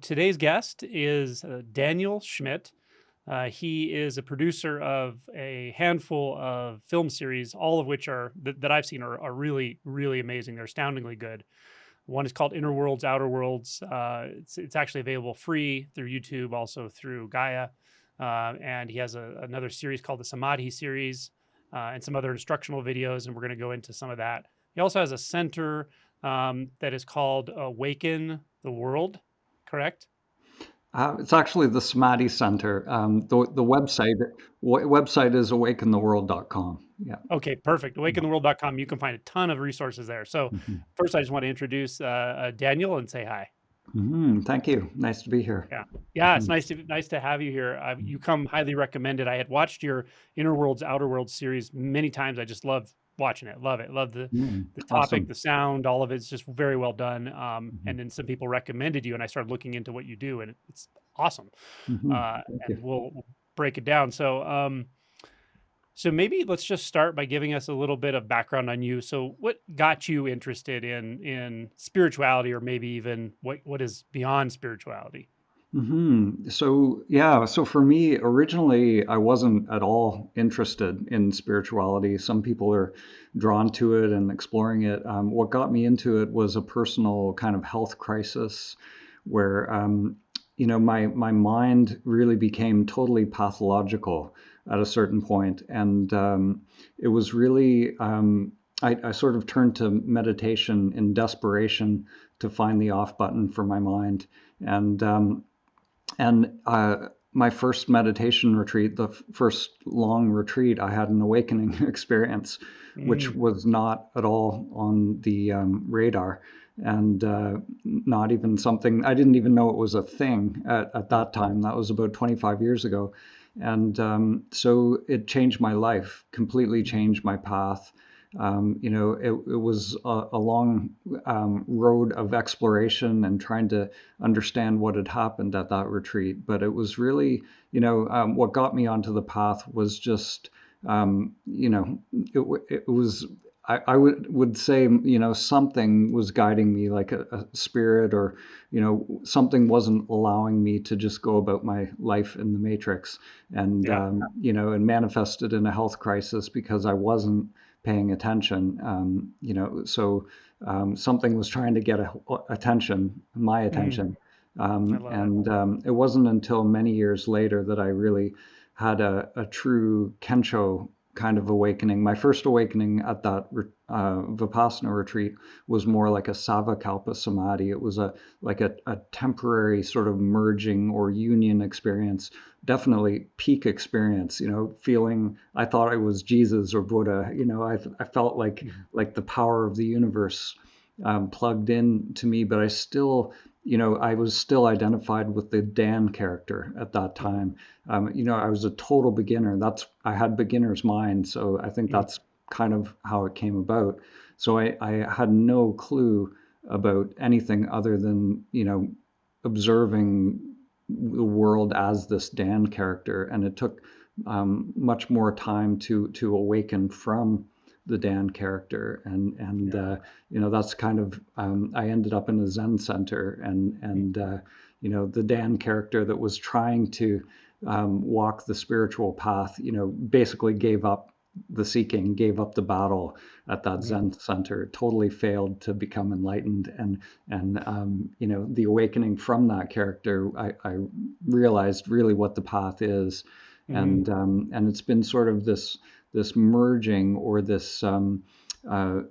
today's guest is Daniel Schmidt. He is a producer of a handful of film series, all of which that I've seen are really, really amazing. They're astoundingly good. One is called Inner Worlds, Outer Worlds. It's actually available free through YouTube, also through Gaia. And he has another series called the Samadhi series, and some other instructional videos, and we're going to go into some of that. He also has a center that is called Awaken the World, correct? It's actually the Samadhi Center. The website is awakentheworld.com. Yeah. Okay, perfect. Yeah. Awakentheworld.com. You can find a ton of resources there. So, Mhm. first, I just want to introduce Daniel and say hi. Thank you. Nice to be here. Yeah, yeah, it's Mhm. nice to have you here. You come highly recommended. I had watched your Inner Worlds, Outer Worlds series many times. I just love watching it. Love it. Love the topic, Awesome. the sound, all of it's just very well done. And Mhm. then some people recommended you, and I started looking into what you do, and it's awesome. Thank And you. we'll break it down. So maybe let's just start by giving us a little bit of background on you. So what got you interested in spirituality, or maybe even what is beyond spirituality? So for me, originally, I wasn't at all interested in spirituality. Some people are drawn to it and exploring it. What got me into it was a personal kind of health crisis where, my mind really became totally pathological at a certain point. And it was really, I sort of turned to meditation in desperation to find the off button for my mind. And my first meditation retreat, the first long retreat, I had an awakening experience, which Mm, was not at all on the radar, and not even something I didn't even know it was a thing at mm, that time. That was about 25 years ago, and so it changed my life, completely changed my path. It was a long road of exploration and trying to understand what had happened at that retreat. But it was really, what got me onto the path was just, it was. I would say, something was guiding me, like a spirit, or, something wasn't allowing me to just go about my life in the matrix, and yeah. and manifested in a health crisis because I wasn't paying attention. Something was trying to get attention, my Mm, attention. I love it. And It wasn't until many years later that I really had a true Kensho kind of awakening. My first awakening at that Vipassana retreat was more like a Savakalpa Samadhi. It was a temporary sort of merging or union experience, definitely peak experience, feeling I thought I was Jesus or Buddha. I felt Mhm. like the power of the universe plugged in to me, but I was still identified with the Dan character at that Mhm. time. I was a total beginner. I had beginner's mind, so I think Mhm. that's kind of how it came about. So I had no clue about anything other than, observing the world as this Dan character, and it took much more time to awaken from the Dan character, Yeah. that's kind of I ended up in a Zen center, Mm, the Dan character that was trying to walk the spiritual path, basically gave up the seeking, gave up the battle at that mhm. Zen center, totally failed to become enlightened, and the awakening from that character, I realized really what the path is, Mhm. and it's been sort of this merging, or this uh,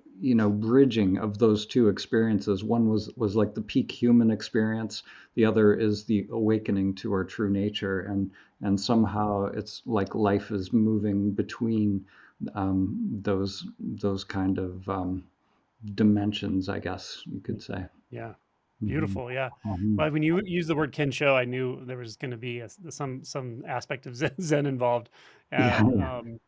bridging of those two experiences. One was like the peak human experience. The other is the awakening to our true nature, and somehow it's like life is moving between those kind of dimensions, I guess you Mm, could say. yeah. hmm Beautiful. Yeah. hmm Well, when you use the word Kensho, I knew there was going to be some aspect of Zen involved. Yeah, Uh, yeah, um,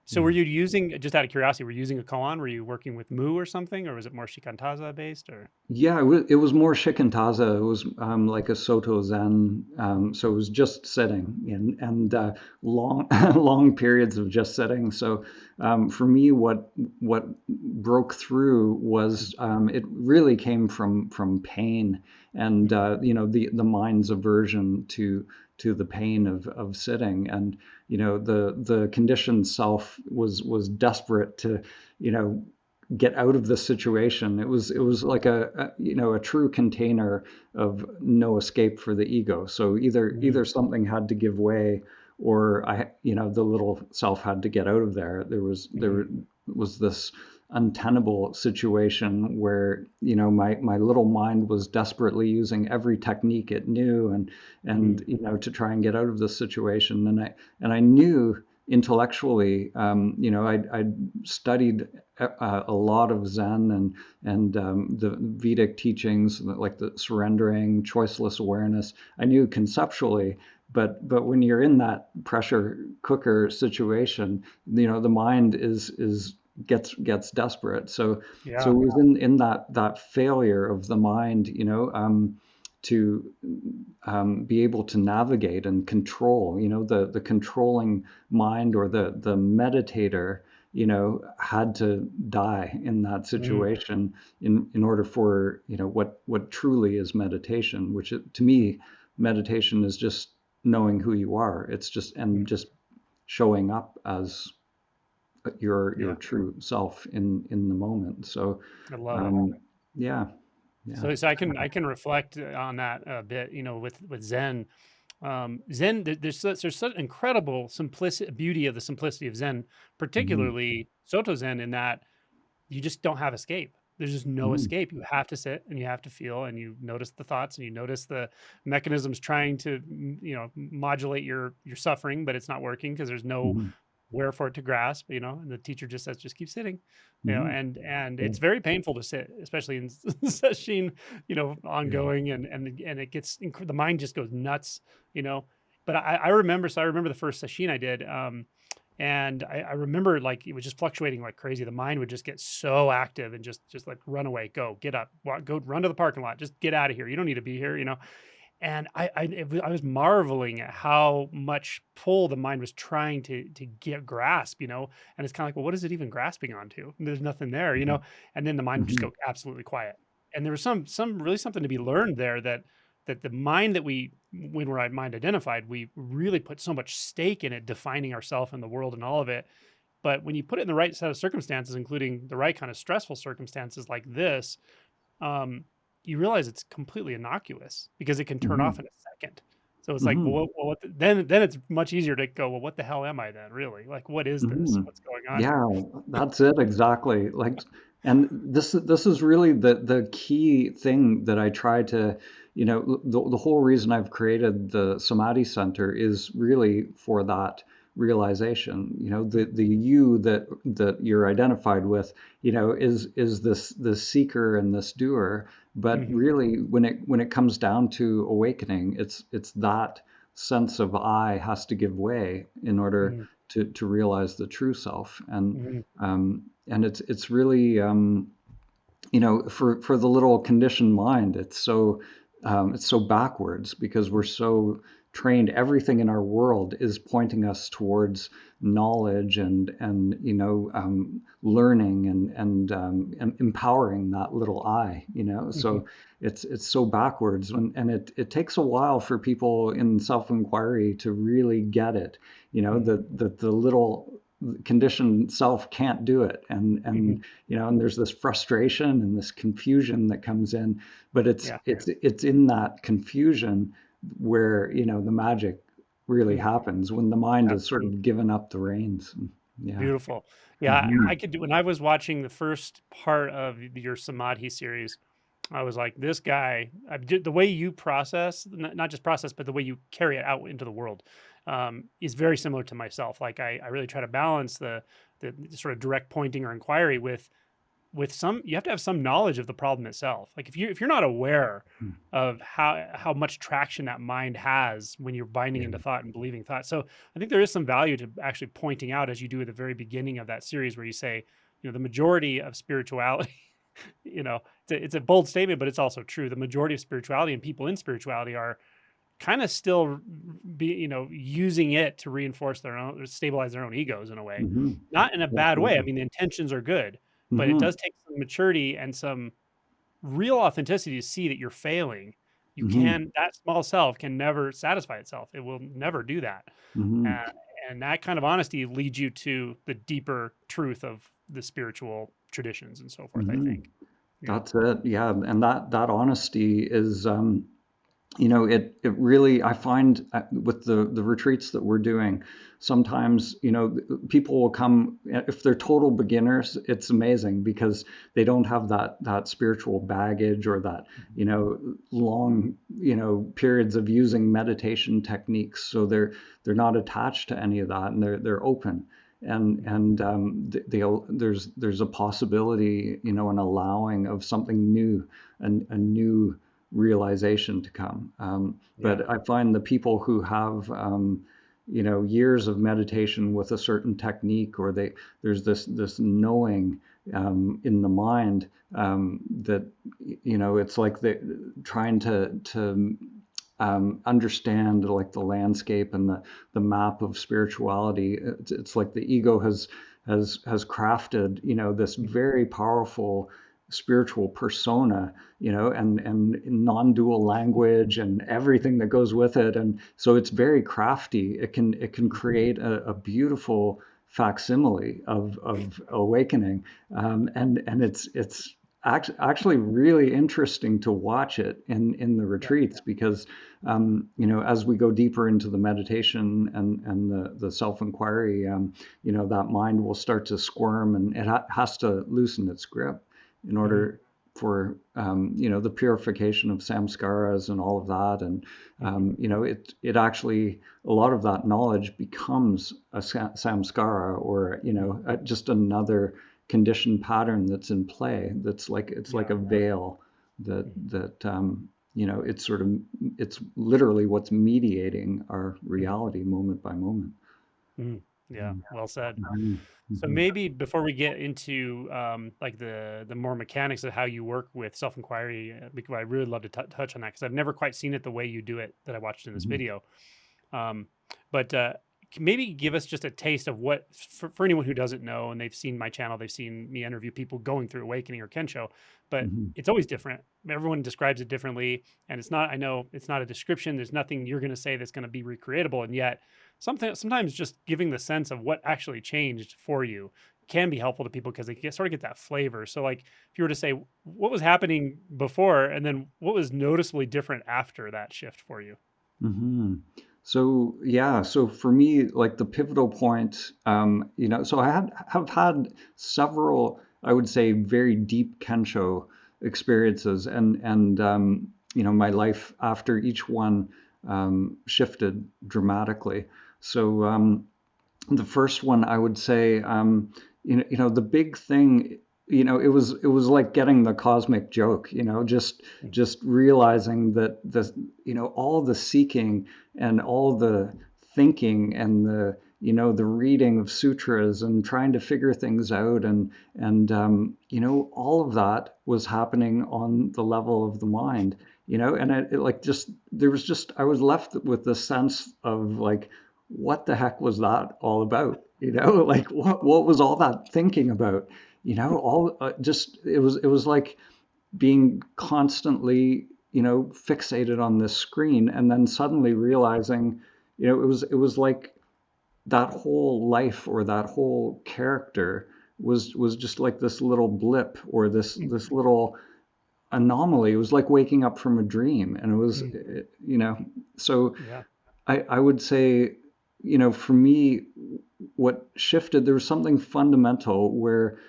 so were yeah. you using, just out of curiosity, were you using a koan? Were you working with Mu or something, or was it more Shikantaza based, or? Yeah, it was more shikantaza. It was like a Soto Zen. So it was just sitting, and long long periods of just sitting. So for me, what broke through was, it really came from pain, and Mhm. the mind's aversion to the pain of sitting. And the conditioned self was desperate to you know get out of the situation. It was like a true container of no escape for the ego. So either Mhm. something had to give way, or the little self had to get out of there. There was this untenable situation where my little mind was desperately using every technique it knew, and Mhm. to try and get out of this situation. And I knew intellectually, I'd studied a lot of Zen and the Vedic teachings, like the surrendering, choiceless awareness. I knew conceptually, but when you're in that pressure cooker situation, the mind is gets desperate. So Yeah. it was in that failure of the mind, to be able to navigate and control. The controlling mind, or the meditator, had to die in that Mhm. situation in order for what truly is meditation, which to me, meditation is just knowing who you are. It's just showing up as your Yeah. true self in the moment. So I love it. um, yeah, yeah. So I can reflect on that a bit, with Zen. Zen, there's such incredible simplicity, beauty of the simplicity of Zen, Mhm. particularly Soto Zen, in that you just don't have escape. There's just no Mhm. escape. You have to sit and you have to feel, and you notice the thoughts and you notice the mechanisms trying to, modulate your suffering, but it's not working because there's no Mhm. where for it to grasp, and the teacher just says, just keep sitting, Mhm. and Yeah. it's very painful to sit, especially in sesshin, Yeah. ongoing, and it gets, the mind just goes nuts, you know. But I remember the first sesshin I did, and I remember, like, it was just fluctuating like crazy. The mind would just get so active and just like, run away, go, get up, walk, go, run to the parking lot, just get out of here. You don't need to be here. And I was marveling at how much pull the mind was trying to get grasp, and it's kind of like, well, what is it even grasping onto? There's nothing there. Mhm. And then the mind would just Mhm. go absolutely quiet. And there was some really something to be learned there, that the mind that when we're mind identified, we really put so much stake in it, defining ourselves and the world and all of it. But when you put it in the right set of circumstances, including the right kind of stressful circumstances like this, um, you realize it's completely innocuous because it can turn off Mhm. in a second. So it's like, well, Mhm. then it's much easier to go, well, what the hell am I then, really? Like, what is this? Mhm. What's going on here? Yeah, that's it exactly. Like, and this is really the key thing that I try to, the whole reason I've created the Samadhi Center is really for that realization. The you that you're identified with, is this seeker and this doer. But Mhm, really, when it comes down to awakening, it's that sense of I has to give way in order mhm, to realize the true self. and mhm, and it's really, for the little conditioned mind, it's so backwards, because we're so trained. Everything in our world is pointing us towards knowledge and learning and empowering that little I. mhm. So it's so backwards, and it takes a while for people in self-inquiry to really get it. Mhm, That the little conditioned self can't do it, and mhm. and there's this frustration and this confusion that comes in. But it's Yeah. it's it's in that confusion where the magic really Mhm. happens, when the mind is sort Absolutely. of given up the reins. Yeah. Beautiful. Yeah, I Mhm. could do when I was watching the first part of your Samadhi series, I was like, this guy, the way you process, not just process, but the way you carry it out into the world, is very similar to myself. Like, I really try to balance the sort of direct pointing or inquiry with some, you have to have some knowledge of the problem itself. Like, if you're not aware of how much traction that mind has when you're binding Yeah. into thought and believing thought. So I think there is some value to actually pointing out, as you do at the very beginning of that series, where you say, the majority of spirituality, it's a bold statement, but it's also true. The majority of spirituality and people in spirituality are kind of still using it to reinforce their own, or stabilize their own egos in a way. Mhm. Not in a bad way. I Absolutely. mean, the intentions are good, but it Mhm. does take some maturity and some real authenticity to see that you're failing, You Hmm. can that small self can never satisfy itself. It will never do that. Hmm. Uh, and that kind of honesty leads you to the deeper truth of the spiritual traditions and so forth, I Hmm. think. Yeah. That's it. Yeah, and that honesty is, it really, I find, with the retreats that we're doing, sometimes, people will come, if they're total beginners, it's amazing because they don't have that spiritual baggage or that, long, periods of using meditation techniques. So they're not attached to any of that, and they're open. There's a possibility, an allowing of something new, and a new realization to come. Yeah. But I find the people who have, years of meditation with a certain technique, or there's this knowing, in the mind, that, it's like they trying to understand, like, the landscape and the map of spirituality. It's like the ego has crafted, this very powerful spiritual persona, and non-dual language and everything that goes with it. And so it's very crafty. It can create a beautiful facsimile of awakening. And it's actually really interesting to watch it in the Yeah. retreats, because, as we go deeper into the meditation and the self-inquiry, that mind will start to squirm, and it has to loosen its grip in Hmm. order for, the purification of samskaras and all of that. And, Hmm. it actually, a lot of that knowledge becomes a samskara, or, just another conditioned pattern that's in play. That's like, it's like Yeah. a veil that Mhm. it's sort of, it's literally what's mediating our Mhm. reality moment by moment. Mhm. Yeah, well said. Mhm. So Mhm. maybe before we get into like the more mechanics of how you work with self inquiry, because I really love to touch on that because I've never quite seen it the way you do it that I watched in this Mhm. video. Um, but maybe give us just a taste of what, for anyone who doesn't know and they've seen my channel, they've seen me interview people going through Awakening or Kensho, but Mhm. it's always different. Everyone describes it differently. And it's not, I know it's not a description. There's nothing you're going to say that's going to be recreatable. And yet, sometimes just giving the sense of what actually changed for you can be helpful to people because they sort of get that flavor. So, like, if you were to say what was happening before and then what was noticeably different after that shift for you. Mhm. So yeah, so for me, like, the pivotal point, so have had several, I would say, very deep Kensho experiences, and my life after each one, shifted dramatically. So, the first one, I would say, the big thing, it was like getting the cosmic joke, Mm. just realizing that all the seeking and all the thinking and the reading of sutras and trying to figure things out, and all of that was happening on the level of the mind, and it, like, just there was just I was left with the sense of, like, what the heck was that all about? Like, what was all that thinking about? All, just, it was like being constantly, fixated on this screen, and then suddenly realizing, it was like that whole life, or that whole character, was just like this little blip, or this little anomaly. It was like waking up from a dream, and it was, Mm. so Yeah. I would say, for me, what shifted, there was something fundamental where,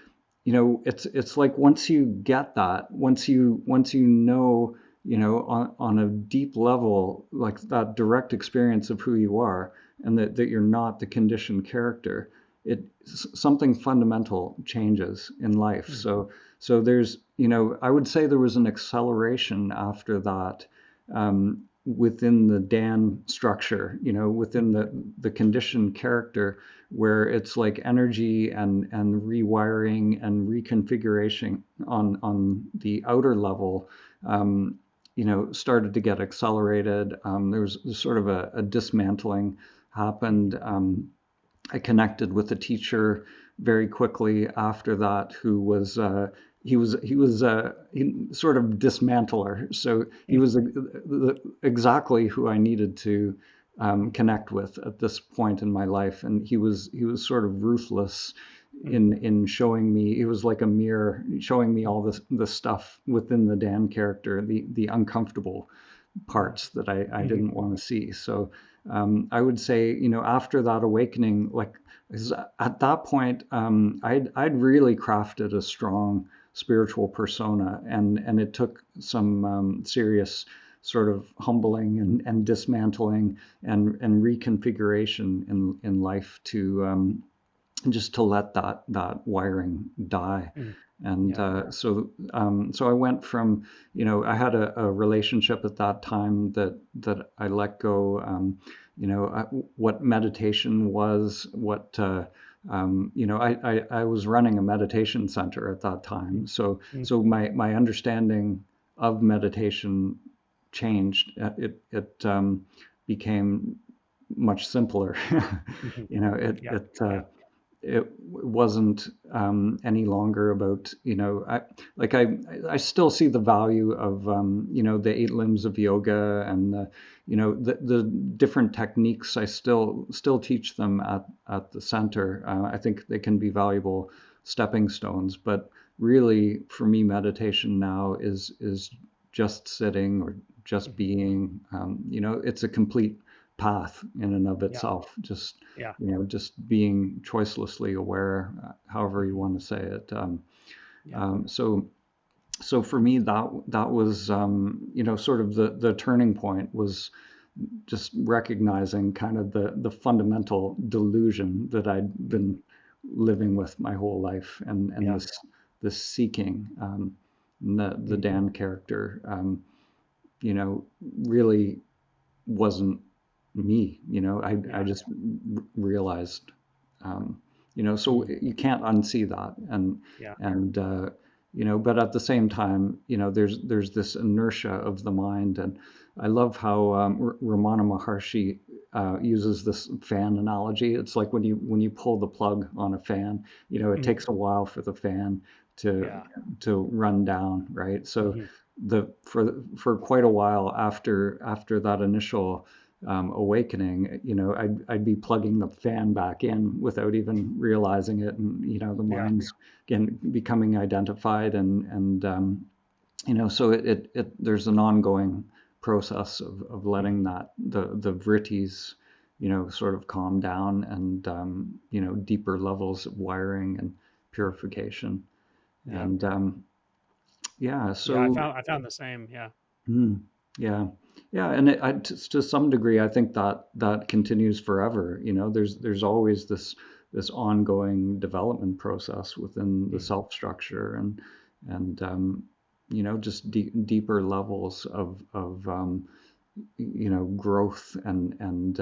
it's like, once you get that, once you know, on a deep level, like, that direct experience of who you are, and that you're not the conditioned character, something fundamental changes in life. Mm. So there's, I would say there was an acceleration after that, within the Dan structure, within Mhm. the conditioned character, where it's like energy and rewiring and reconfiguration on the outer level, started to get accelerated. There was sort of a dismantling happened. I connected with a teacher very quickly after that, who was, he sort of dismantler. So he Mm, was exactly who I needed to connect with at this point in my life, and he was sort of ruthless mm, in showing me. He was like a mirror, showing me all the stuff within the Dan character, the uncomfortable mm, parts that I mhm, didn't want to see. So I would say, after that awakening, like, 'cause at that point, I'd really crafted a strong spiritual persona, and it took some serious sort of humbling and dismantling and reconfiguration in life to just to let that wiring die. mm. And Yeah. so I went from, I had a relationship at that time that I let go. What meditation was, what I was running a meditation center at that Mm, time. So mm, so my understanding of meditation changed. It became much simpler. mhm. you know, it Yeah. it Yeah. it wasn't any longer about, I still see the value of the 8 limbs of yoga, and the different techniques. I still teach them at the center. I think they can be valuable stepping stones, but really for me, meditation now is just sitting or just Mhm. being. It's a complete path in and of Yeah. itself. Just Yeah. just being choicelessly aware, however you Mhm. want to say it. Yeah. So for me, that was sort of the turning point, was just recognizing kind of the fundamental delusion that I'd Mm, been living with my whole life, and yeah. this seeking. The Mhm. Dan character, you know, really wasn't me. I Yeah. just realized, so Mhm. you can't unsee that. Yeah. And but at the same time, there's this inertia of the mind. And I love how Ramana Maharshi uses this fan analogy. It's like when you pull the plug on a fan, it Mm, takes a while for the fan to yeah. run down, right? So Mhm. for quite a while after that initial awakening, I'd be plugging the fan back in without even realizing it, and the Yeah. mind's again becoming identified, and so there's an ongoing process of letting Mhm. that the vrittis, sort of calm down, and deeper levels of wiring and Mm, purification. yeah. And yeah, Yeah. I so found I found the same. Yeah. mm, yeah, yeah, and to some degree, I think that continues forever. There's always this ongoing development process within the Mm, self structure, and just deeper levels of growth and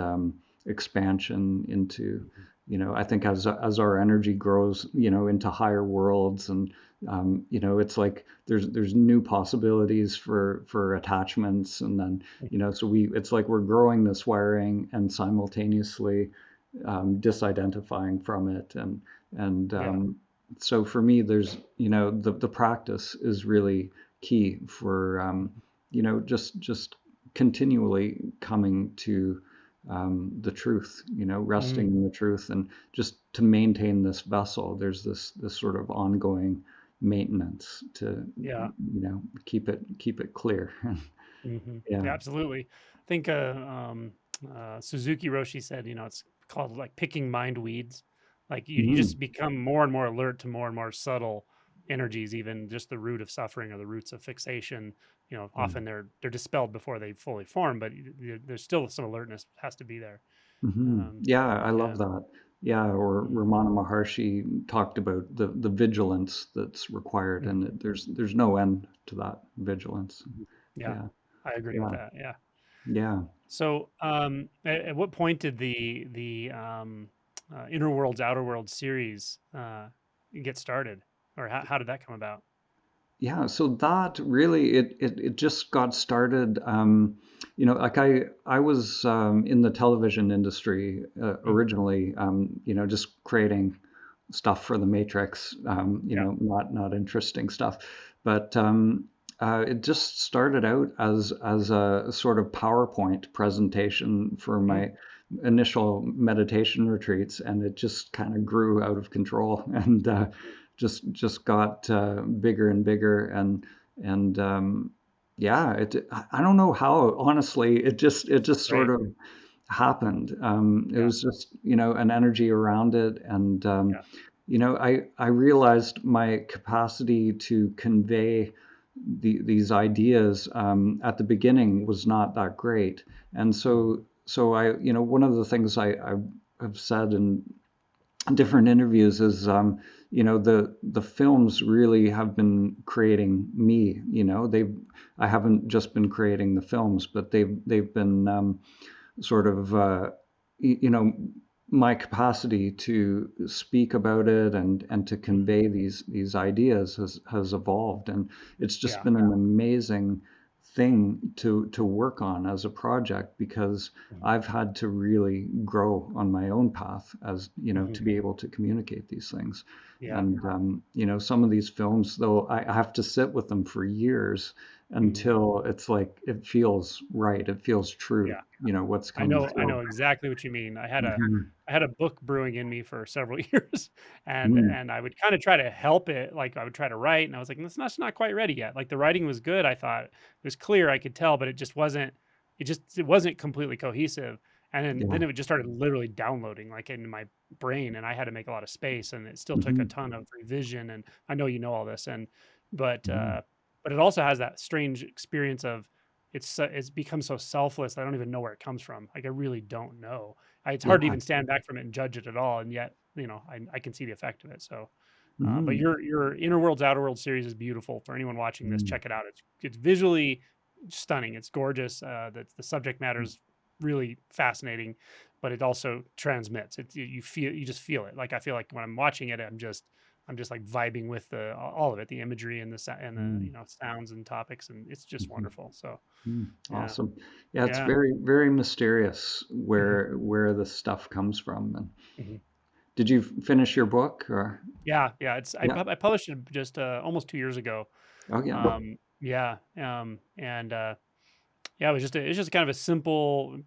expansion into, mhm. I think, as our energy grows, into higher worlds. And it's like there's new possibilities for attachments. And then Mm, so it's like we're growing this wiring and simultaneously disidentifying from it. And yeah. so for me, there's the practice is really key for Mhm. just continually coming to the truth, resting Mm, in the truth, and just to maintain this vessel. There's this sort of ongoing maintenance to yeah. keep it clear. Yeah, Yeah. absolutely. I think Suzuki Roshi said, it's called like picking mind weeds. Like you Mm, just become more and more alert to more and more subtle energies, even just the root of suffering or the roots of fixation. yeah. Often they're dispelled before they fully form, but there's still some alertness has to be there. Um, Yeah, I yeah. love that. Yeah, or Mm, Ramana Maharshi talked about the vigilance that's required, mm, and there's no end to that vigilance. mhm. Yeah, Yeah, I agree with yeah, that. Yeah. yeah. So, at what point did the Inner Worlds, Outer Worlds series get started, or how did that come about? Yeah, so that really, it just got started. Like I was in the television industry Mm, originally, just creating stuff for the Matrix, Yeah. not interesting stuff. But it just started out as a sort of PowerPoint presentation for Mhm. my initial meditation retreats, and it just kind of grew out of control and just got bigger and bigger, and yeah, I don't know how, honestly, it just sort Right. of happened. It Yeah. was just, an energy around it, and Yeah. I realized my capacity to convey these ideas at the beginning was not that great, and Mhm. so one of the things I've said in different interviews is the films really have been creating me. I haven't just been creating the films, but they've been sort of you know my capacity to speak about it and to Mhm. convey these ideas has evolved, and it's just Yeah. been an amazing thing to work on as a project, because Mhm. I've had to really grow on my own path, as Mhm. to be able to communicate these things. Yeah. And some of these films, though, I have to sit with them for years Mhm. until it's like it feels right, it feels true, Yeah. what's I coming know I through. know exactly what you mean. Mhm. I had a book brewing in me for several years, Mm. and I would kinda try to help it, like, I would try to write, and I was like, "It's not quite ready yet." Like, the writing was good, I thought. It was clear, I could tell, but it wasn't completely cohesive, and Yeah. then it would just started literally downloading, like, into my brain, and I had to make a lot of space, and it still took a Mhm. ton of revision, and I know you know all this, but, Mhm. uh but it also has that strange experience of it's become so selfless. I don't even know where it comes from. Like I really don't know. It's hard to Yeah. even stand back from it and judge it at all. And yet, I can see the effect of it. So, but Mhm. your Inner Worlds Outer World series is beautiful. For anyone watching this, Mm. check it out. It's visually stunning. It's gorgeous. The subject matter Mm. is really fascinating, but it also transmits. You just feel it. Like I feel like when I'm watching it, I'm just like vibing with the all of it, the imagery and and the Mm. sounds and topics, and it's just Mhm. wonderful. So Mm. yeah. Awesome. Yeah, it's Yeah. very, very mysterious Mhm. where the stuff comes from. And Mhm. did you finish your book, or? Yeah, yeah, it's Yeah. I published it just, almost 2 years ago. Oh, yeah. Yeah, and, yeah, it was just kind of a simple,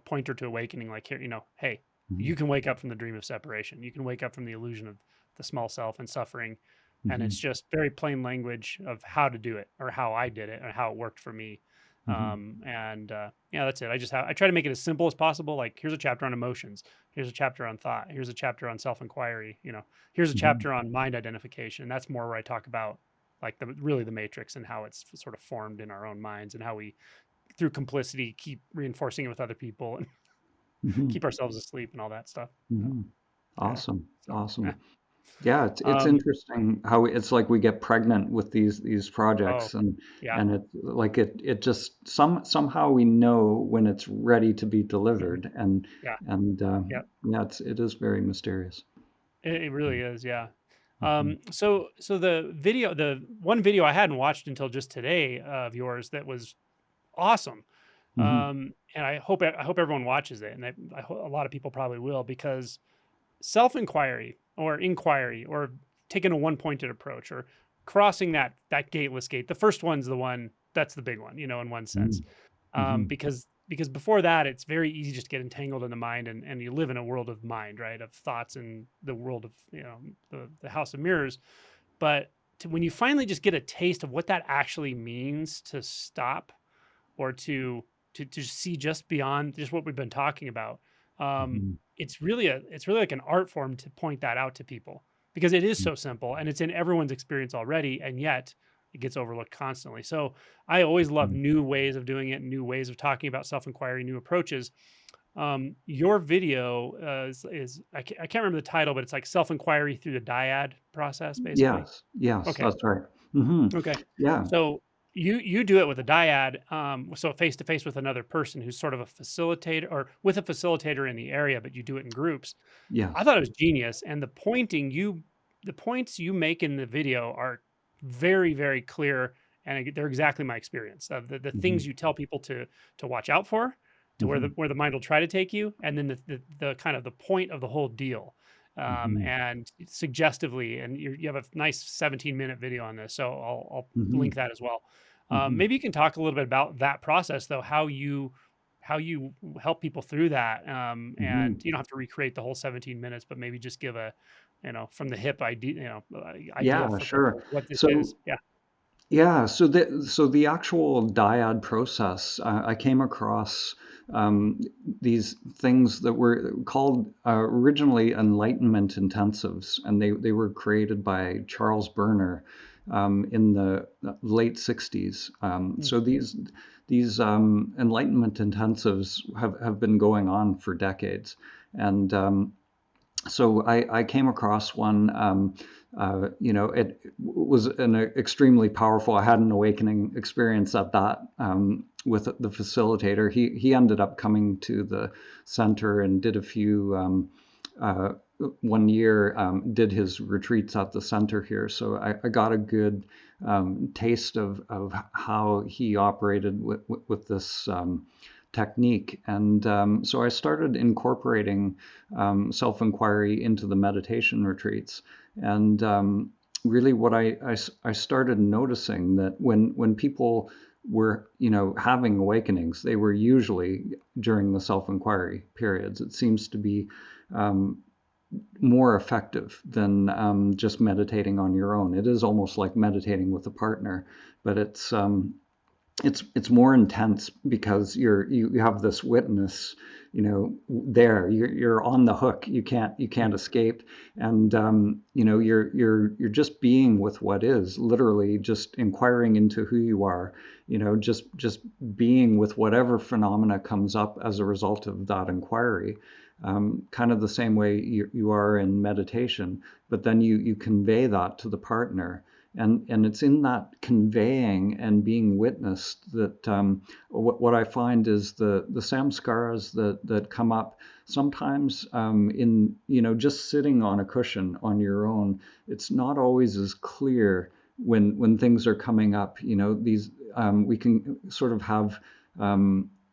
pointer to awakening, like, here, "Hey, Mhm. you can wake up from the dream of separation. You can wake up from the illusion of the small self and suffering," and it's Mhm. just very plain language of how to do it or how I did it or how it worked for me. Mhm. Yeah, that's it. I try to make it as simple as possible. Like, here's a chapter on emotions. Here's a chapter on thought. Here's a chapter on self-inquiry. Here's a Mhm. chapter on mind identification. That's more where I talk about like the matrix and how it's sort of formed in our own minds and how we through complicity keep reinforcing it with other people and Mhm. keep ourselves asleep and all that stuff. Mhm. Yeah. Awesome. So, yeah. Awesome. Yeah, it's Um, interesting how it's like we get pregnant with these oh, projects, yeah. and it's like it just somehow we know when it's ready to be Mhm. delivered, Yeah. and Yeah. yeah, it is very mysterious. It really is. Yeah. Mhm. So the one video I hadn't watched until just today of yours that was awesome. Mhm. And I hope everyone watches it, and a lot of people probably will because inquiry or taking a one-pointed approach or crossing that gateless gate. The first one's the one that's the big one, in one sense. Mhm. Mhm. Because before that, it's very easy just to get entangled in the mind, and you live in a world of mind, right? Of thoughts and the world of the house of mirrors. But when you finally just get a taste of what that actually means to stop or to see just beyond just what we've been talking about. Mhm. It's really like an art form to point that out to people because it is Mhm. so simple and it's in everyone's experience already, and yet it gets overlooked constantly. So I always love Mhm. new ways of doing it, new ways of talking about self-inquiry, new approaches. Your video I can't remember the title, but it's like self-inquiry through the dyad process, basically. Yes, yes, Okay. that's right. Mhm. Okay. Yeah. So you do it with a dyad, so face to face with another person who's sort of a facilitator or with a facilitator in the area, but you do it in groups. I Yes. thought it was genius, and the points you make in the video are very, very clear, and they're exactly my experience of the Mhm. things you tell people to watch out for, to Mhm. where the mind will try to take you, and then the kind of the point of the whole deal. Hmm. and suggestively, and you have a nice 17-minute video on this, so I'll link Hmm. that as well. Hmm. Maybe you can talk a little bit about that process, though, how you help people through that, Hmm. and you don't have to recreate the whole 17 minutes, but maybe just give a, from the hip idea, idea Yeah, for people sure. what this So is. Yeah. yeah, so the actual dyad process, I came across these things that were called originally Enlightenment intensives, and they were created by Charles Burner in the late '60s. Mm, So these Enlightenment intensives have been going on for decades, and so I came across one. It was an extremely powerful. I had an awakening experience at that with the facilitator. He ended up coming to the center and did a few. Uh, one year did his retreats at the center here, so I got a good taste of how he operated with this technique, and so I started incorporating self-inquiry into the meditation retreats. And really what I started noticing that when people were, having awakenings, they were usually during the self-inquiry periods. It seems to be um, more effective than just meditating on your own. It is almost like meditating with a partner, but it's more intense because you have this witness, there you're on the hook. You can't mm, escape, and you're just being with what is, literally just inquiring into who you are, just being with whatever phenomena comes up as a result of that inquiry, kind of the same way you are in meditation, but then you convey that to the partner, and it's in that conveying and being witnessed that what I find is the samskaras that come up sometimes in just sitting on a cushion on your own. It's not always as clear when things are coming up. These we can sort of have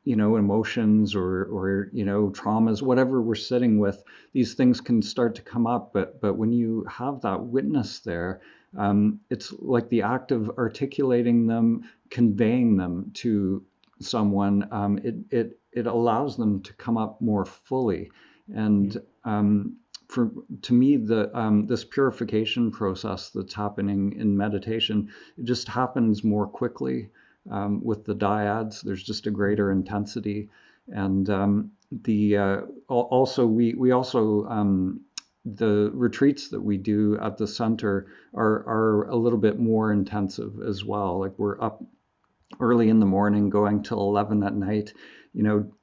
emotions or traumas, whatever we're sitting with. These things can start to come up, but when you have that witness there, it's like the act of articulating them, conveying them to someone. It allows them to come up more fully, and mm, for to me, the this purification process that's happening in meditation, it just happens more quickly with the dyads. There's just a mm, greater intensity, and the also we also the retreats that we do at the center are a little bit more intensive as well. Like we're up early in the morning, going till 11 at night.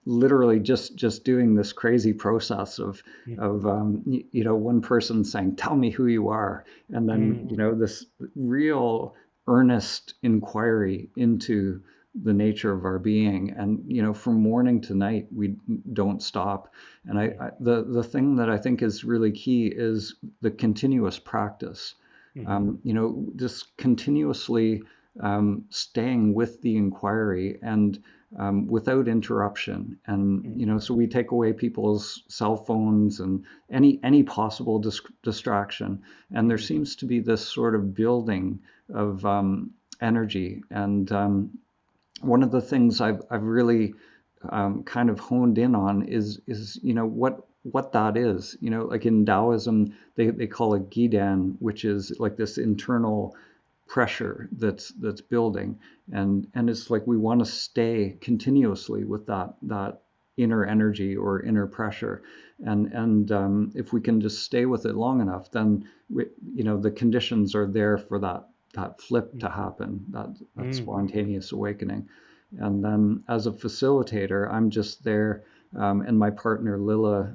Literally just doing this crazy process of mm, one person saying, "Tell me who you are," and then mm, this real earnest inquiry into the nature of our being, and from morning to night we don't stop. And mm, the thing that I think is really key is the continuous practice. mhm, Just continuously staying with the inquiry, and without interruption. And mm, so we take away people's cell phones and any possible distraction. And there mhm, seems to be this sort of building of energy. And one of the things I've really kind of honed in on is what that is. Like in Taoism, they call it Gidan, which is like this internal pressure that's building, and it's like we want to stay continuously with that inner energy or inner pressure, and if we can just stay with it long enough, then the conditions are there for that flip to happen, that mm, spontaneous awakening. And then as a facilitator, I'm just there, and my partner Lila,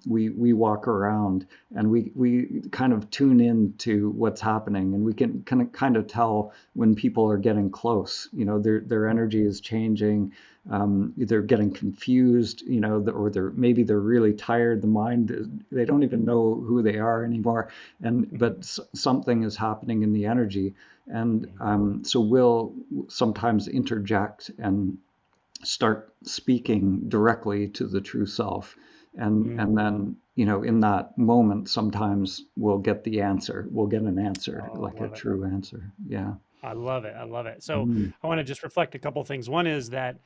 we walk around and we kind of tune in to what's happening, and we can kind of tell when people are getting close. Their mm, energy is changing. They're getting confused, or they're really tired. The mind, they don't even know who they are anymore, and mhm, but something is happening in the energy, and mhm, so we'll sometimes interject and start speaking directly to the true self, and mm, and then in that moment, sometimes we'll get the answer. We'll get an answer, Oh, I like a love it. true answer. Yeah. I love it. I love it. So Mm, I want to just reflect a couple things. One is that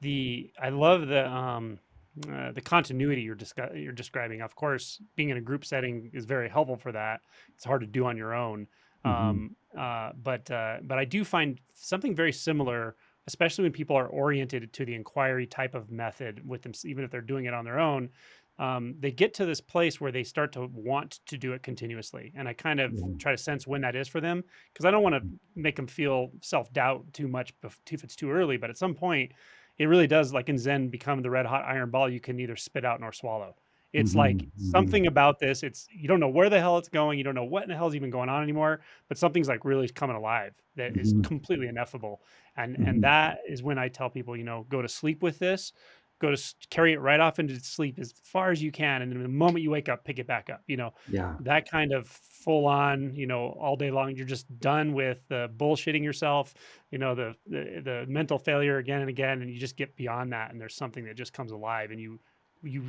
I love the continuity you're describing. Of course, being in a group setting is very helpful for that. It's hard to do on your own. mhm. But I do find something very similar, especially when people are oriented to the inquiry type of method with them, even if they're doing it on their own. They get to this place where they start to want to do it continuously, and I kind of Yeah. try to sense when that is for them, because I don't want to make them feel self-doubt too much if it's too early. But at some point, it really does, like in Zen, become the red hot iron ball you can neither spit out nor swallow. It's like Mhm, mhm, something about this. It's you don't know where the hell it's going. You don't know what in the hell is even going on anymore. But something's like really coming alive that is mhm, completely ineffable. And mhm. that is when I tell people, go to sleep with this. Carry it right off into sleep as far as you can, and then the moment you wake up, pick it back up. Yeah. That kind of full on, all day long. You're just done with the bullshitting yourself, the mental failure again and again, and you just get beyond that, and there's something that just comes alive, and you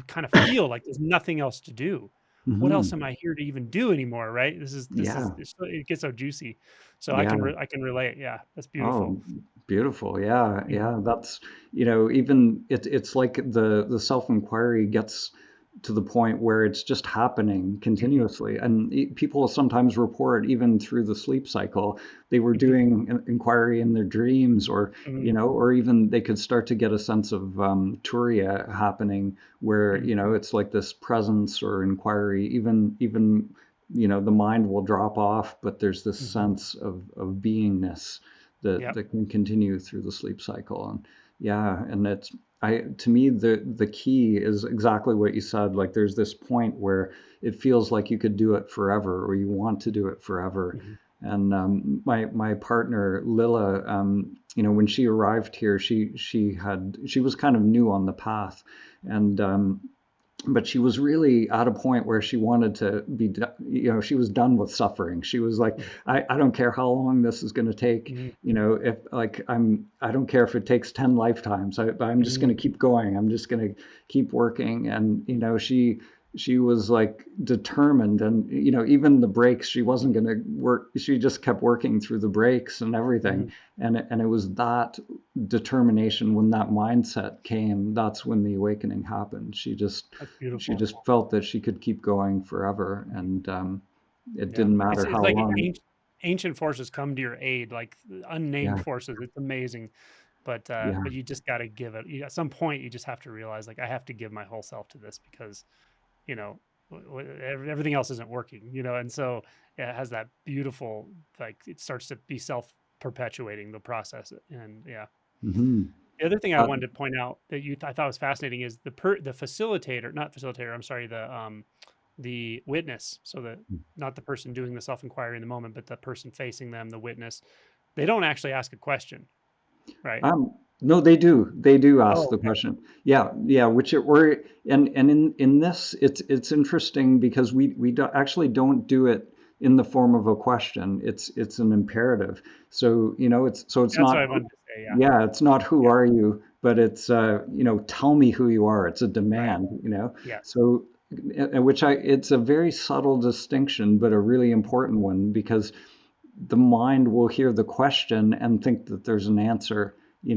kind of feel like there's nothing else to do. What else Mhm. am I here to even do anymore? Right? Yeah. It gets so juicy. So Yeah. I can relate. Yeah, that's beautiful. Oh, beautiful. Yeah, Mhm, yeah. That's, even it's like the self-inquiry gets to the point where it's just happening mhm, continuously. And people sometimes report even through the sleep cycle, they were mhm, doing an inquiry in their dreams, or, mhm, or even they could start to get a sense of turiya happening where, mhm, it's like this presence or inquiry, even the mind will drop off, but there's this mhm. sense of beingness that Yep. can continue through the sleep cycle. And yeah, and it's I to me the key is exactly what you said. Like there's this point where it feels like you could do it forever, or you want to do it forever. Mhm, And my partner Lila, when she arrived here, she was kind of new on the path, and but she was really at a point where she wanted to be, she was done with suffering. She was like, mhm, I don't care how long this is going to take. mhm, If like I don't care if it takes 10 lifetimes. I'm just going mhm, to keep going. I'm just going to keep working. And, she was like determined, and even the breaks, she wasn't going to work. She just kept working through the breaks and everything. mhm. And it was that determination, when that mindset came, that's when the awakening happened. That's She beautiful. just felt that she could keep going forever, Mhm. and it Yeah. didn't It's matter it's how like long. ancient forces come to your aid, like unnamed Yeah, forces. It's amazing. yeah. But you just got to give it. At some point, you just have to realize, like, I have to give my whole self to this because, you know, everything else isn't working, and so yeah, it has that beautiful, like, it starts to be self perpetuating the process. And yeah. Hmm. The other thing I Uh, wanted to point out that I thought was fascinating is the facilitator, not facilitator, I'm sorry, the witness. So the not the person doing the self-inquiry in the moment, but the person facing them, the witness. They don't actually ask a question, right? no, they do. They do ask Oh, the okay. question. Yeah, yeah. Which it were, and in this, it's interesting because we actually don't do it in the form of a question. It's an imperative. So it's That's what not. I wanted to say. Yeah. Yeah, it's not who Yeah. are you, but it's tell me who you are. It's a Right. demand. Yes. So which it's a very subtle distinction, but a really important one, because the mind will hear the question and think that there's an answer,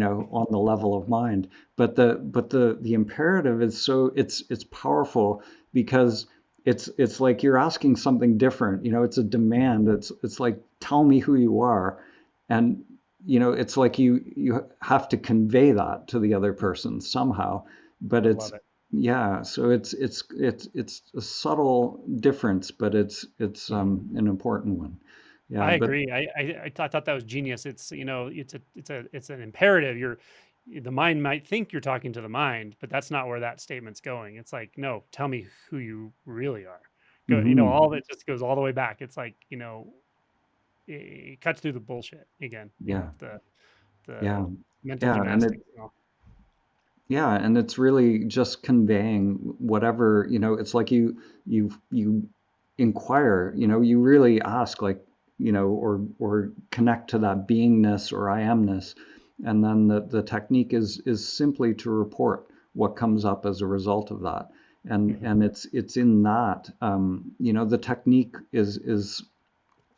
Mhm, on the level of mind. But the imperative is, so it's powerful, because it's like you're asking something different. It's a mhm. demand. It's like, tell me who you are. And it's like you have to convey that to the other Mhm. person somehow. But I it's love it. yeah, so it's a subtle difference, but it's Mhm. an important one. Yeah, I but agree. I thought that was genius. It's an imperative. The mind might think you're talking to the mind, but that's not where that statement's going. It's like, no, tell me who you really are. Go, hmm all of it just goes all the way back. It's like, it cuts through the bullshit again, yeah, the yeah, mental yeah, and gymnastics and all. it's really just conveying whatever, it's like you inquire, you really ask, like, or connect to that beingness or I amness. And then the technique is simply to report what comes up as a result of that. and it's in that, the technique is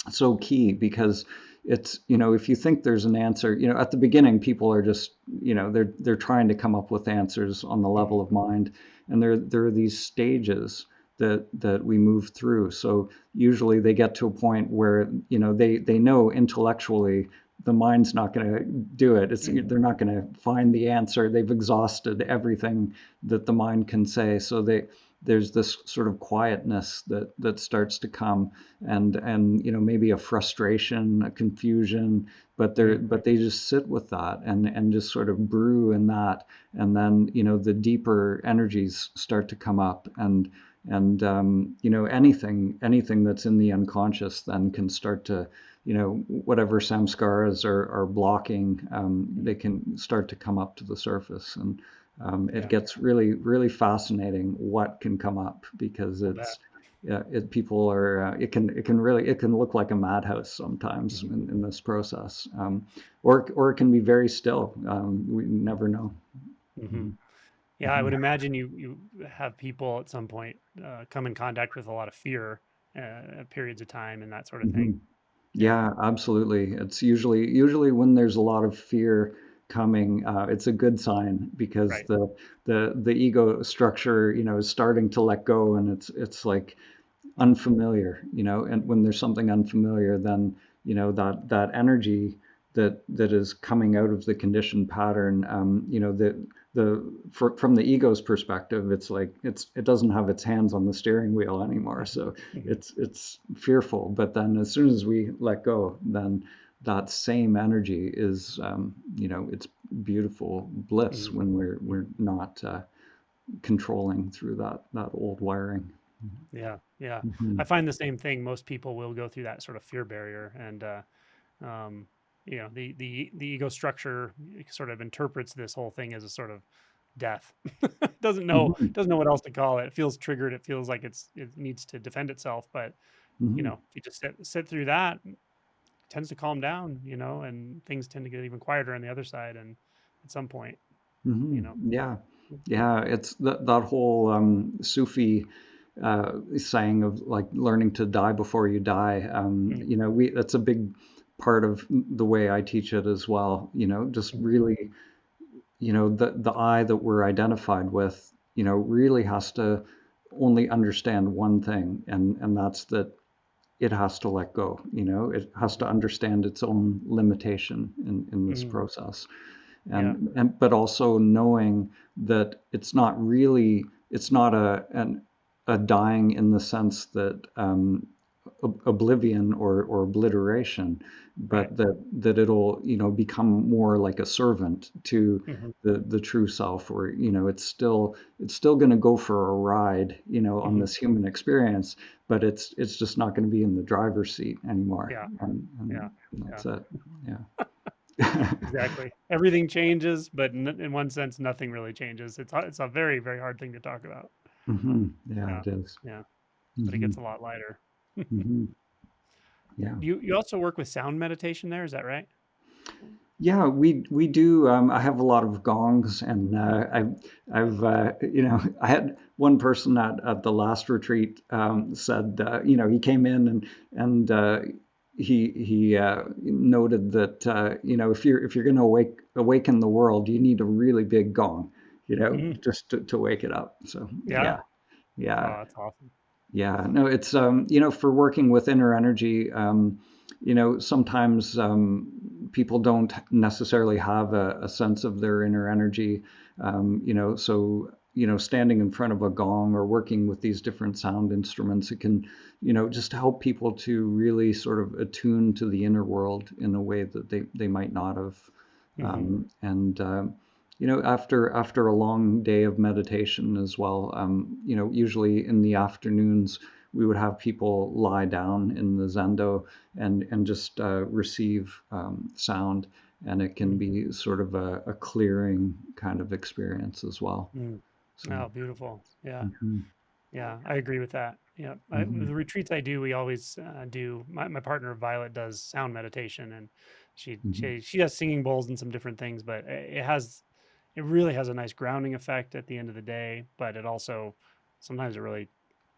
so key, because it's, if you think there's an answer, at the beginning people are just, they're trying to come up with answers on the Mhm. level of mind, and there are these stages that we move through. So usually they get to a point where, they know intellectually the mind's not going to do it. Mhm. They're not going to find the answer. They've exhausted everything that the mind can say. So there's this sort of quietness that starts to come, and maybe a frustration, a confusion, Mhm. but they just sit with that, and just sort of brew in that, and then the deeper energies start to come up, and anything that's in the unconscious then can start to, whatever samskaras are blocking, they can start to come up to the surface. And it Yeah, gets really, really fascinating what can come up, because I'll bet. it's, yeah, people are, it can look like a madhouse sometimes Mhm. in this process, or it can be very still. We never know. Mhm. Mhm. Yeah, I would imagine you have people at some point come in contact with a lot of fear at periods of time and that sort of thing. Mhm. Yeah, Yeah, absolutely. It's usually when there's a lot of fear coming, it's a good sign, because right. the ego structure, is starting to let go, and it's like Mhm. unfamiliar, and when there's something unfamiliar, then that energy that is coming out of the conditioned pattern, from the ego's perspective, it's like it doesn't have its hands on the steering wheel anymore, Mhm. so Mhm. it's fearful. But then as soon as we let go, then that same energy is, it's beautiful bliss, Mhm. when we're Mhm. not controlling through that old wiring. Yeah, yeah. I Mhm. find the same thing. Most people will go through that sort of fear barrier, and um, the ego structure sort of interprets this whole thing as a sort of death. Mhm. Doesn't know what else to call it. It feels triggered. It feels like it needs to defend itself. But Mhm. if you just sit through that, it tends to calm down. And things tend to get even quieter on the other side. And at some point, you Mhm. know, Yeah. Yeah, it's that whole Sufi saying of like learning to die before you die. mm, We that's a big part of the way I teach it as well. Just mm, really, the I that we're identified with, really has to only understand one thing, and that's that it has to let go. It has to mm, understand its own limitation in this mm, process, yeah, and but also knowing that it's not a dying in the sense that, oblivion or obliteration, right. but that it'll, become more like a servant to Hmm. the true self, or it's still going to go for a ride, on Hmm. this human experience, but it's just not going to be in the driver's seat anymore, Yeah, and yeah, that's yeah. it. Yeah. Exactly. Everything changes, but in one sense, nothing really changes. It's a very, very hard thing to talk about. Yeah, Yeah, it is. yeah, but it Hmm. gets a lot lighter. Hmm. Yeah. You also work with sound meditation there, is that right? Yeah, we do. I have a lot of gongs, and I've I had one person at the last retreat, said, he came in, and he noted that, if you're going to awaken the world, you need a really big gong, Hmm. just to wake it up. So Yeah. yeah, yeah. Oh, that's awesome. Yeah, no, it's, for working with inner energy, sometimes, people don't necessarily have a sense of their inner energy, so, standing in front of a gong or working with these different sound instruments, it can, just help people to really sort of attune to the inner world in a way that they might not have. Hmm. And after a long day of meditation as well, usually in the afternoons, we would have people lie down in the zendo, and just receive, sound, and it can Hmm. be sort of a clearing kind of experience as well. Mm. So. Oh, beautiful. Yeah. Mhm. Yeah, I agree with that. Yeah, Mhm. the retreats I do, we always do. My partner Violet does sound meditation, and she Mhm. she she does singing bowls and some different things. But it really has a nice grounding effect at the end of the day. But it also sometimes it really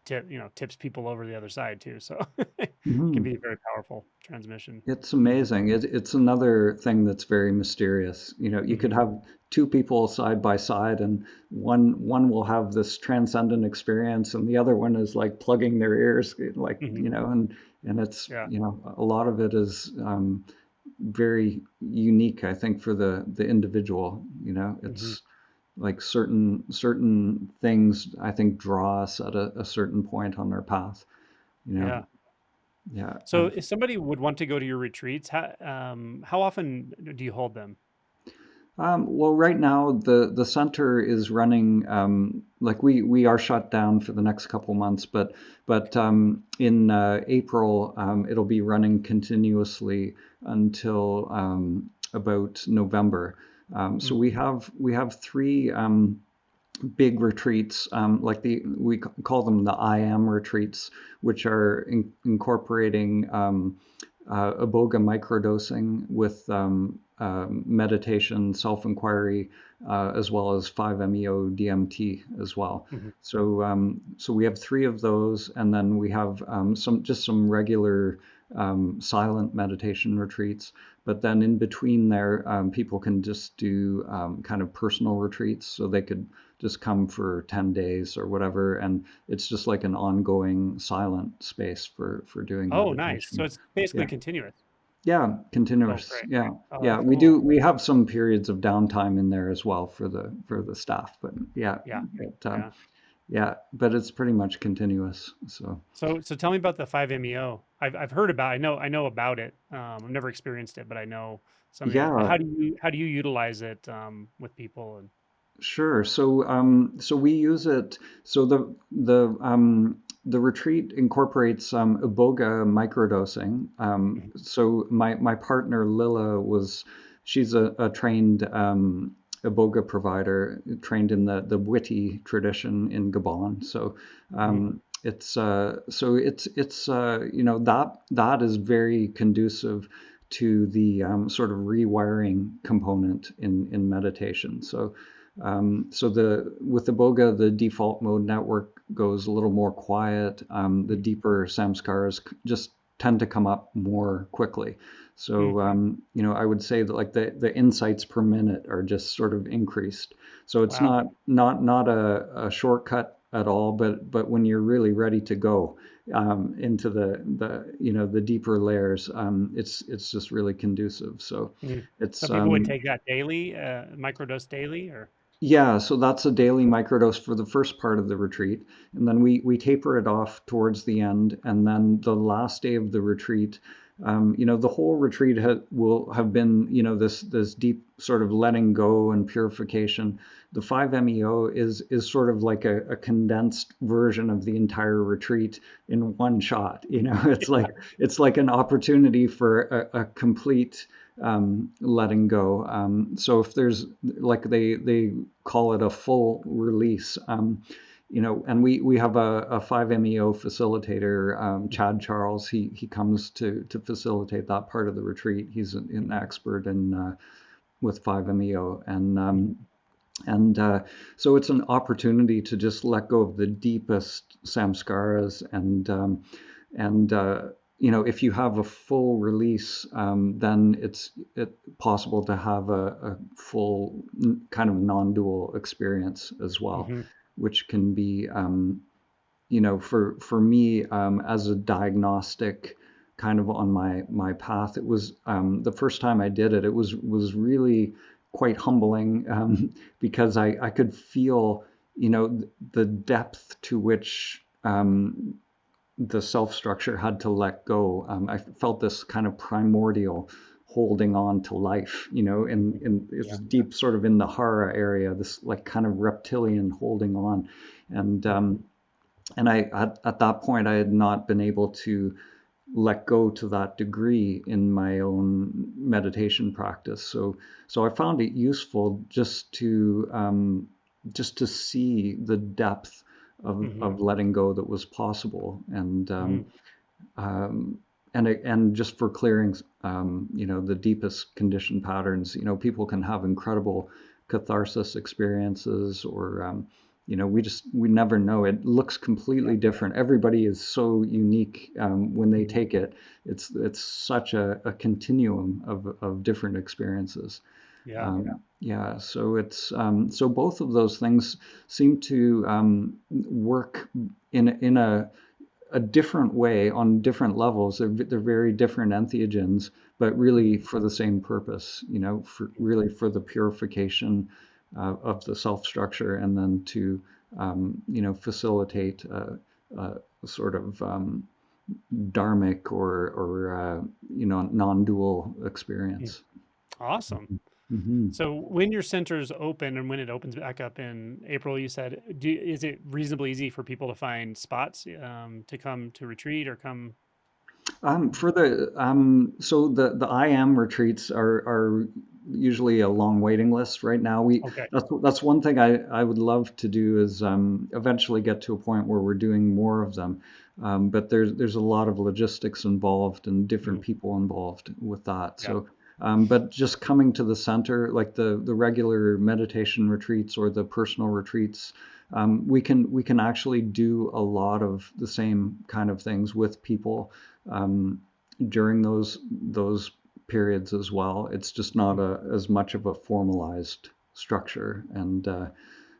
tips people over the other side too. So it can Mhm. be a very powerful transmission. It's Hmm. amazing. It's another thing that's very mysterious. You could Hmm. have two people side by side, and one will have this transcendent experience, and the other one is like plugging their ears, like Hmm. and it's Yeah. a lot of it is very unique, I think, for the individual. Hmm. It's like certain things I think draw us at a certain point on our path. You know, Yeah. yeah. So if somebody would want to go to your retreats, how often do you hold them? Well, right now the center is running like we are shut down for the next couple months, but in April it'll be running continuously until about November. So Mm. we have three big retreats, like we call them the I am retreats, which are incorporating iboga microdosing with meditation, self-inquiry, as well as 5-MeO DMT as well. Mhm. So we have three of those, and then we have some regular silent meditation retreats. But then in between there, people can just do kind of personal retreats, so they could just come for 10 days or whatever, and it's just like an ongoing silent space for doing Oh, nice. So meditation. it's basically Yeah. continuous. Yeah, Oh, continuous. great. Yeah. Oh, Yeah, that's we cool. do we have some periods of downtime in there as well for the staff, but yeah, Yeah. but Yeah. yeah, but it's pretty much continuous. So, So tell me about the 5-MeO. I've heard about. I know about it. I've never experienced it, but I know something. yeah, How do you utilize it with people and sure. So we use it. So the retreat incorporates iboga microdosing. Mhm. So my partner Lila she's a trained iboga provider, trained in the Witi tradition in Gabon. Mhm. So that is very conducive to the sort of rewiring component in meditation. So the with the Boga, the default mode network goes a little more quiet. The Mhm. deeper samskaras just tend to come up more quickly. Mm. I would say that like the insights per minute are just sort of increased. So it's Wow. not a shortcut at all, but when you're really ready to go into the deeper layers, it's just really conducive. So Mm. it's So people would take that daily, microdose daily, or yeah, so that's a daily microdose for the first part of the retreat. And then we taper it off towards the end. And then the last day of the retreat, the whole retreat will have been, this deep sort of letting go and purification. The 5-MeO is sort of like a condensed version of the entire retreat in one shot. It's like an opportunity for a complete letting go. So if there's like they call it a full release, and we have a 5-MeO facilitator, Chad Charles. He comes to facilitate that part of the retreat. He's an expert in with 5-MeO, and so it's an opportunity to just let go of the deepest samskaras, and if you have a full release, then it's possible to have a full kind of non-dual experience as well, hmm. which can be for me, as a diagnostic kind of on my path, it was the first time I did it. It was really quite humbling, because I could feel the depth to which the self structure had to let go. I felt this kind of primordial holding on to life, in it's Yeah. deep sort of in the hara area, this like kind of reptilian holding on, and Mhm. um, and at that point I had not been able to let go to that degree in my own meditation practice. So I found it useful just to see the depth Mhm. of letting go that was possible, Mhm. um, and just for clearing the deepest conditioned patterns. People can have incredible catharsis experiences, or we never know. It looks Yeah. completely different. Everybody is so unique when they Mhm. take it. It's such a continuum of different experiences. Yeah. Yeah, so so both of those things seem to work in a different way on different levels. They're very different entheogens, but really Mhm. for the same purpose, Mhm. really for the purification of the self structure, and then to facilitate a sort of dharmic or non-dual Mm. experience. Awesome. Hmm. So when your center's open and when it opens back up in April, you said, is it reasonably easy for people to find spots to come to retreat or come? For the so the IM retreats are usually a long waiting list right now. Okay. That's one thing I would love to do is eventually get to a point where we're doing more of them. But there's a lot of logistics involved and different Mhm. people involved with that. Yeah. So but just coming to the center, like the regular meditation retreats or the personal retreats, we can actually do a lot of the same kind of things with people um, during those periods as well. It's just not as much of a formalized structure, and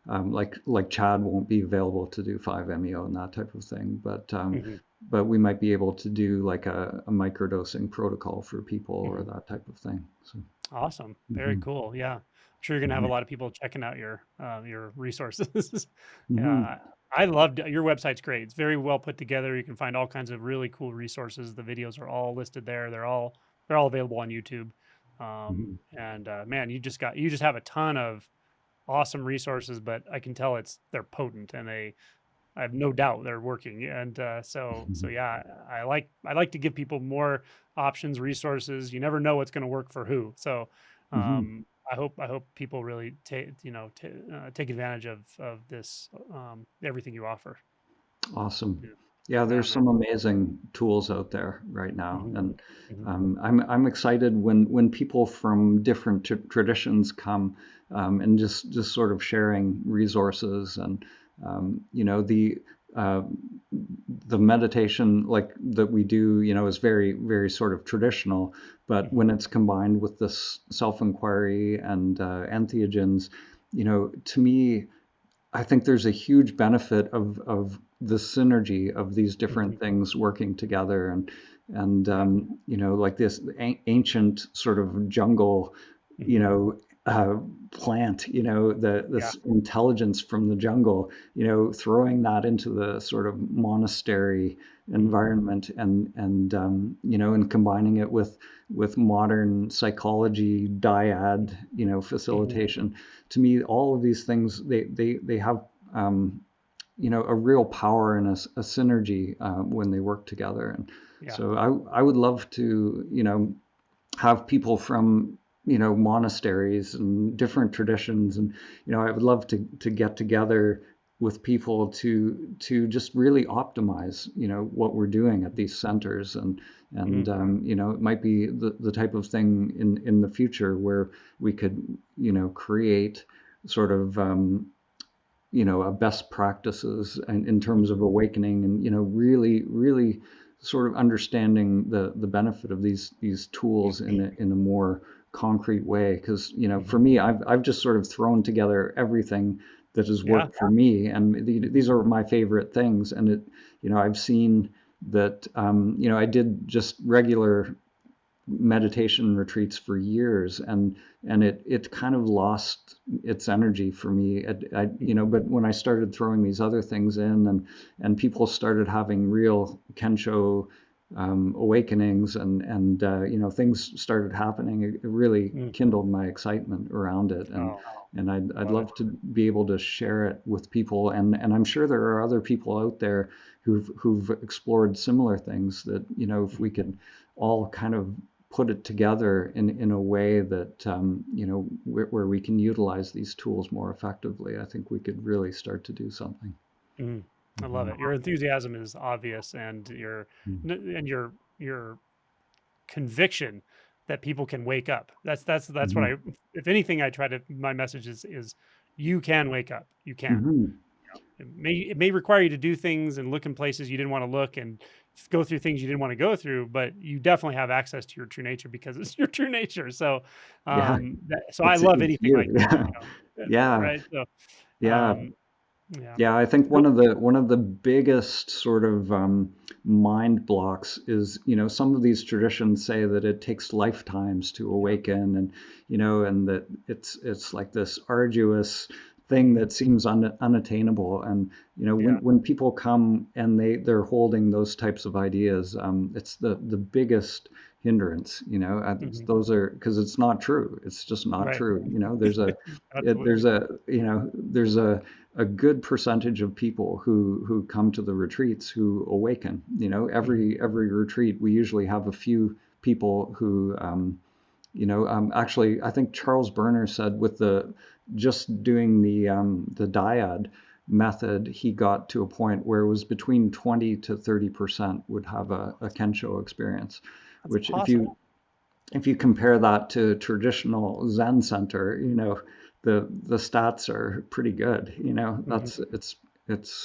like Chad won't be available to do 5-MeO and that type of thing, Mhm. but we might be able to do like a microdosing protocol for people or Mhm. that type of thing. So. Awesome. Very Hmm. cool. Yeah. I'm sure you're gonna have a Hmm. lot of people checking out your resources. Hmm. Yeah. I loved your website's great. It's very well put together. You can find all kinds of really cool resources. The videos are all listed there. They're all available on YouTube. Hmm. And man, you just have a ton of awesome resources, but I can tell they're potent and I have no doubt they're working. And so yeah, I like to give people more options, resources. You never know what's going to work for who. So Hmm. I hope people really take advantage of this everything you offer. Awesome. Yeah, Yeah, yeah, there's man. some amazing tools out there right now, Hmm. and Hmm. I'm excited when people from different traditions come, and just sort of sharing resources, and uh, the meditation like that we do, is very very sort of traditional, but Hmm. when it's combined with this self-inquiry and entheogens, to me I think there's a huge benefit of the synergy of these Hmm. different things working together, and Yeah. like this ancient sort of jungle, you Hmm. know, plant, Yeah. this intelligence from the jungle, throwing that into the sort of monastery Hmm. environment, and combining it with modern psychology dyad, Hmm. facilitation. To me, all of these things they have um, a real power and a synergy when they work together. And Yeah. so I would love to have people from monasteries and different traditions, and I would love to get together with people to just really optimize what we're doing at these centers, and Hmm. it might be the type of thing in the future where we could create sort of a best practices in terms Hmm. of awakening, and really really sort of understanding the benefit of these tools in a more concrete way, because for Hmm. me I've just sort of thrown together everything that has Yeah. worked for me, and these are my favorite things, and I've seen that I did just regular meditation retreats for years, and it kind of lost its energy for me. Hmm. But when I started throwing these other things in, and people started having real kensho awakenings, and things started happening, it really Mm. kindled my excitement around it, Oh, and I I'd love it. love to be able to share it with people, and I'm sure there are other people out there who've explored similar things, that if we Mhm. could all kind of put it together in a way that where we can utilize these tools more effectively, I think we could really start to do something. Mhm. I love Mhm. it. Your enthusiasm is obvious, and your conviction that people can wake up. That's what Mhm. I. If anything, I try to. My message is you can wake up. You can. Mhm. It may require you to do things and look in places you didn't want to look and go through things you didn't want to go through, but you definitely have access to your true nature because it's your true nature. So, Yeah, so I love it's anything like you. that, Yeah, right? So, yeah. um, yeah. Yeah, I think So, one of the biggest sort of mind blocks is, some of these traditions say that it takes lifetimes to yeah. awaken, and and that it's like this arduous thing Mhm. that seems unattainable. And Yeah. when people come and they're holding those types of ideas, it's the biggest hindrance. Mhm. Those are because it's not true. It's just not Right. true. There's Absolutely. there's a good percentage of people who come to the retreats who awaken. Mhm. Every retreat we usually have a few people who actually I think Charles Berner said with the just doing the dyad method, he got to a point where it was between 20 to 30% would have a Kensho experience, That's which awesome. if you compare that to traditional Zen center, the stats are pretty good. Mhm. It's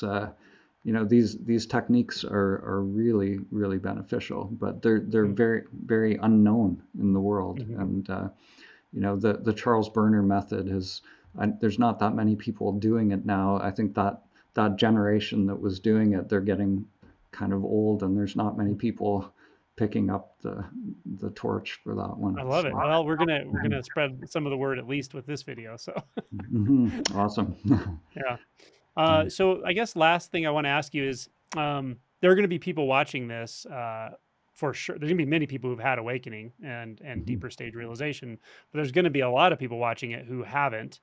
these techniques are really really beneficial, but they're Mhm. very very unknown in the world. Mhm. And the Charles Berner method is there's not that many people doing it now. I think that generation that was doing it, they're getting kind of old, and there's not many people picking up the torch for that one. I love it. So, Well, we're gonna spread some of the word at least with this video. So, awesome. yeah. So I guess last thing I want to ask you is, there are going to be people watching this, for sure. There's going to be many people who've had awakening and Mhm, deeper stage realization, but there's going to be a lot of people watching it who haven't,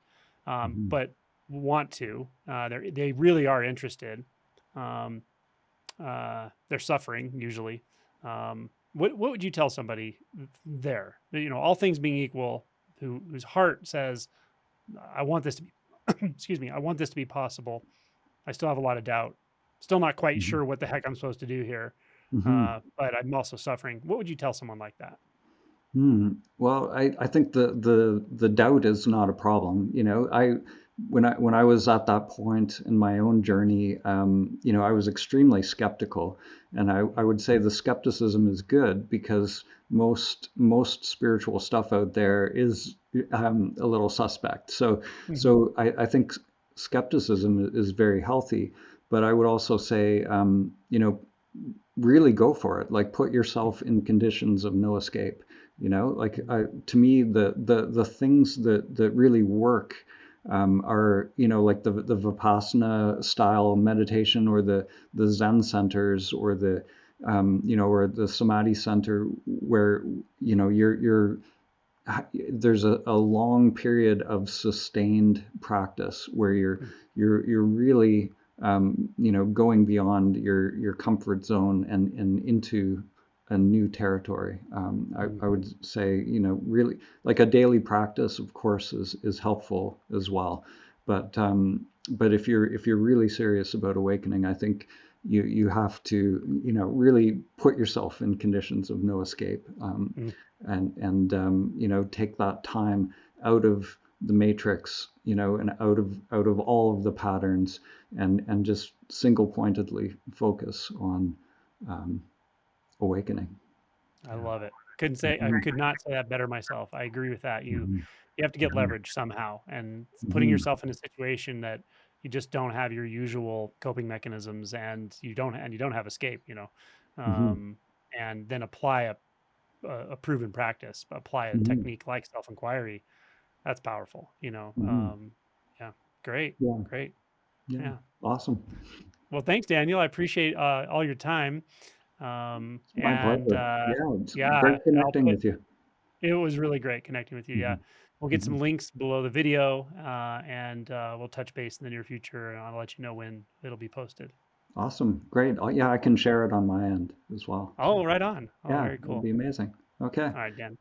mhm, but want to. They really are interested. Um, they're suffering usually. What would you tell somebody there? All things being equal, whose heart says, "I want this to be," excuse me, "I want this to be possible. I still have a lot of doubt. Still not quite mhm, sure what the heck I'm supposed to do here, mhm. but I'm also suffering." What would you tell someone like that? Well, I think the doubt is not a problem. When I was at that point in my own journey, I was extremely skeptical, and I would say the skepticism is good because most spiritual stuff out there is a little suspect. So Mhm, so I think skepticism is very healthy, but I would also say really go for it. Like put mhm, yourself in conditions of no escape. Like to me, the things that really work are like the Vipassana style meditation, or the Zen centers, or or the Samadhi center, where you're there's a long period of sustained practice where mhm, you're really going beyond your comfort zone and into a new territory. I mhm. would say really like a daily practice, of course, is helpful as well. But if you're really serious about awakening, I think you have to really put yourself in conditions of no escape. Mhm. And take that time out of the matrix, and out of all of the patterns, and just single pointedly focus on um, awakening. I Yeah. love it. I Mhm, could not say that better myself. I agree with that. mhm, You have to get mhm, leverage somehow, and putting mhm, yourself in a situation that you just don't have your usual coping mechanisms, and you don't have escape, mhm, um, and then apply a proven practice, apply a mhm, technique like self-inquiry. That's powerful. mhm. Yeah, great, Yeah, great. yeah, Yeah. awesome. Well, thanks, Daniel. I appreciate all your time. My And pleasure. Yeah, it's yeah, great I'll connecting put with you. it was really great connecting with you. Yeah. Mhm, We'll get some mhm. links below the video, and we'll touch base in the near future, and I'll let you know when it'll be posted. Awesome, great. Oh, yeah, I can share it on my end as well. So Oh, right on. Oh, yeah, very it'll cool. be amazing. Okay. All right, Dan.